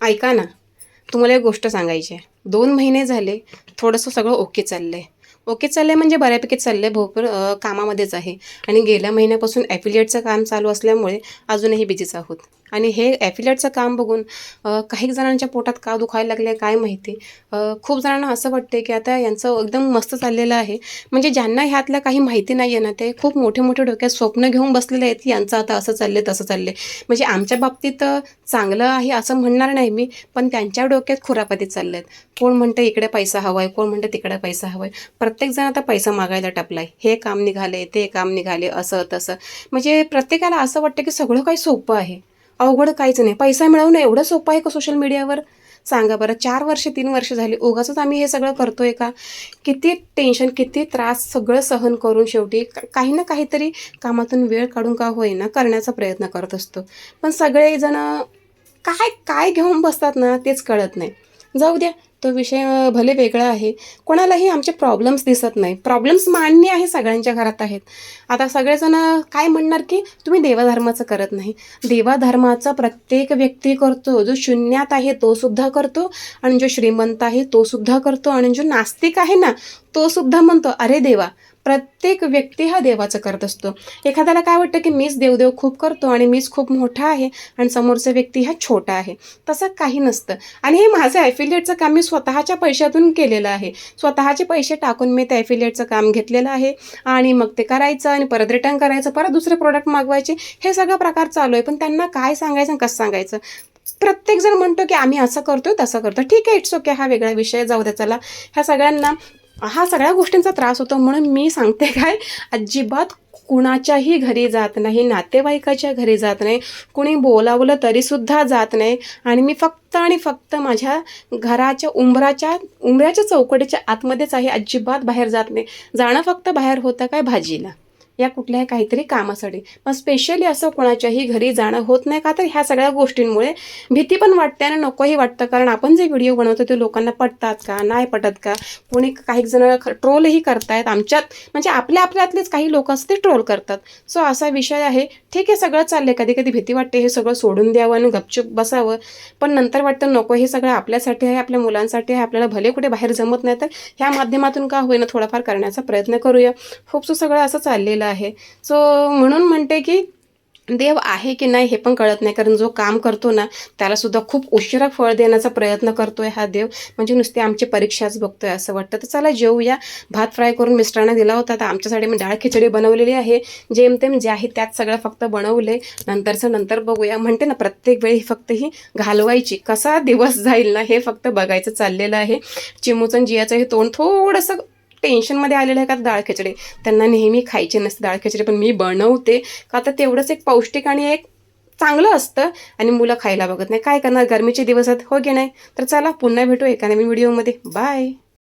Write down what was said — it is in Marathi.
ऐका ना, तुम्हाला एक गोष्ट सांगायची आहे. 2 महिने झाले, थोडंसं सगळं ओके चाललंय. ओके चाललंय म्हणजे बऱ्यापैकी चाललंय, भरपूर कामामध्येच आहे आणि गेल्या महिन्यापासून ॲफिलिएटचं काम चालू असल्यामुळे अजूनही बिझीच आहोत. आणि हे ॲफिलिएटचं काम बघून काही जणांच्या पोटात का दुखायला लागले काय माहिती. खूप जणांना असं वाटते की आता यांचं एकदम मस्त चाललेलं आहे. म्हणजे ज्यांना ह्यातलं काही माहिती नाही आहे ना, ते खूप मोठे-मोठे डोक्यात स्वप्न घेऊन बसलेले आहेत की यांचं आता असं चाललंय, तसं चाललंय. म्हणजे आमच्या बाबतीत चांगलं आहे असं म्हणणार नाही मी, पण त्यांच्या डोक्यात खुरापाती चालल्या आहेत. कोण म्हणतं इकडे पैसा हवा आहे, कोण म्हणतं तिकडे पैसा हवा आहे. प्रत्येकजण आता पैसा मागायला टपला आहे. हे काम निघाले, ते काम निघाले, असं तसं. म्हणजे प्रत्येकाला असं वाटतं की सगळं काही सोपं आहे. अवघड काहीच नाही. पैसा मिळवणं एवढं सोपं आहे का सोशल मीडियावर? सांगा बरं. 4 वर्ष 3 वर्ष झाली उगाचच आम्ही हे सगळं करतोय का? किती टेन्शन, किती त्रास सगळं सहन करून शेवटी काही ना काहीतरी कामातून वेळ काढून का होईना करण्याचा प्रयत्न करत असतो. पण सगळेजण काय काय घेऊन बसतात ना तेच कळत नाही. जाऊ द्या, तो विषय भले वेगळा आहे. कोणालाही आमचे प्रॉब्लेम्स दिसत नाही. प्रॉब्लेम्स मान्य आहे, सगळ्यांच्या घरात आहेत. आता सगळेजण काय म्हणणार की तुम्ही देवाधर्माचं करत नाही. देवाधर्माचा प्रत्येक व्यक्ती करतो. जो शून्यात आहे तो सुद्धा करतो आणि जो श्रीमंत आहे तो सुद्धा करतो आणि जो नास्तिक आहे ना तो सुद्धा म्हणतो अरे देवा. प्रत्येक व्यक्ती हा देवाचं करत असतो. एखाद्याला काय वाटतं की मीच देवदेव खूप करतो आणि मीच खूप मोठा आहे आणि समोरचा व्यक्ती हा छोटा आहे. तसं काही नसतं. आणि हे माझं ॲफिलिएटचं काम मी स्वतःच्या पैशातून केलेलं आहे. स्वतःचे पैसे टाकून मी त्या ॲफिलिएटचं काम घेतलेलं आहे आणि मग ते करायचं आणि परत रिटर्न करायचं, परत दुसरे प्रोडक्ट मागवायचे, हे सगळं प्रकार चालू आहे. पण त्यांना काय सांगायचं आणि कसं सांगायचं? प्रत्येकजण म्हणतो की आम्ही असं करतोय तसं करतो. ठीक आहे, इट्स ओके, हा वेगळा विषय, जाऊ द्या. चला, ह्या सगळ्यांना हा सगळ्या गोष्टींचा त्रास होतो म्हणून मी सांगते काय, अजिबात कुणाच्याही घरी जात नाही, नातेवाईकाच्या घरी जात नाही, कुणी बोलावलं तरीसुद्धा जात नाही. आणि मी फक्त आणि फक्त माझ्या घराच्या उंबऱ्याच्या चौकटीच्या आतमध्येच आहे. अजिबात बाहेर जात नाही. जाणं फक्त बाहेर होतं काय भाजीला या कुठल्याही काहीतरी कामासाठी. पण स्पेशली असं कोणाच्याही घरी जाणं होत नाही. का तर ह्या सगळ्या गोष्टींमुळे भीती पण वाटते आणि नकोही वाटतं. कारण आपण जे व्हिडिओ बनवतो ते लोकांना पटतात का नाही पटत का, कोणी काही जण ट्रोलही करतायत. आमच्यात म्हणजे आपल्यातलेच काही लोक असते ट्रोल करतात. सो असा विषय आहे. ठीक आहे, सगळं चाललंय. कधी कधी भीती वाटते हे सगळं सोडून द्यावं आणि गपचूप बसावं. पण नंतर वाटतं नको, हे सगळं आपल्यासाठी आहे, आपल्या मुलांसाठी आहे. आपल्याला भले कुठे बाहेर जमत नाही तर ह्या माध्यमातून का होईना थोडाफार करण्याचा प्रयत्न करूया. खूपसं सगळं असं चाललेलं आहे. सो म्हणून म्हणते की देव आहे की नाही हे पण कळत नाही. कारण जो काम करतो ना त्याला सुद्धा खूप उशिरा फळ देण्याचा प्रयत्न करतोय हा देव. म्हणजे नुसते आमची परीक्षाच बघतोय असं वाटतं. तर चला जेवूया. भात फ्राय करून मिस्टरांना दिला होता, तर आमच्यासाठी मी डाळ खिचडी बनवलेली आहे. जेमतेम जे आहे त्यात सगळं फक्त बनवले. नंतरचं नंतर बघूया. म्हणते ना प्रत्येक वेळी फक्त ही घालवायची, कसा दिवस जाईल ना हे फक्त बघायचं चाललेलं आहे. चिमूचं जियाचं हे तोंड थोडंसं टेन्शनमध्ये आलेलं आहे का डाळ खिचडी. त्यांना नेहमी खायची नसते डाळ खिचडी, पण मी बनवते का तर तेवढंच एक पौष्टिक आणि एक चांगलं असतं आणि मुलं खायला बघत नाही. काय करणार, गरमीचे दिवस आहेत, हो की नाही. तर चला पुन्हा भेटू एका नवीन व्हिडिओमध्ये. बाय.